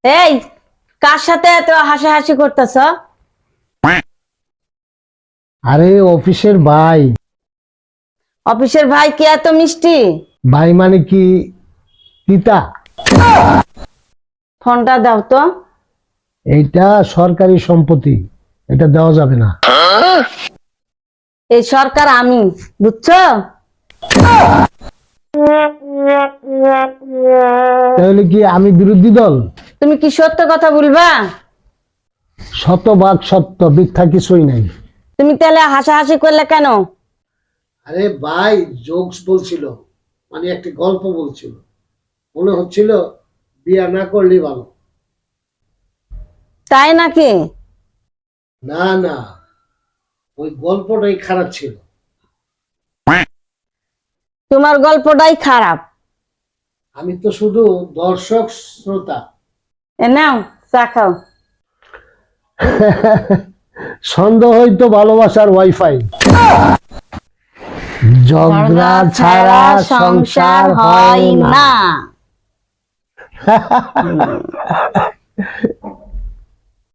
এই, কার সাথে এত হাসাহাসি করতেছ? আরে অফিসের ভাই। অফিসের ভাই কি এত মিষ্টি? ভাই মানে কি তিতা? ফোনটা দাও তো। এইটা সরকারি সম্পত্তি, এটা দেওয়া যাবে না। এই সরকার আমি, বুঝছো? তাহলে কি আমি বিরোধী দল? তুমি কি সত্য কথা বলবা? শতভাগ সত্য, মিথ্যা কিছুই নাই। তুমি তাহলে হাসাহাসি করলে কেন? আরে ভাই জোকস বলছিল, মানে একটা গল্প বলছিল, মনে হচ্ছিল বিয়া না করলেই ভালো। তাই নাকি? না না, ওই গল্পটাই খারাপ ছিল। তোমার গল্পটাই খারাপ। আমি তো শুধু দর্শক শ্রোতা। এ নাও, চা খাও। সন্দেহই তো ভালোবাসার ওয়াইফাই। ঝগড়া ছাড়া সংসার হয় না।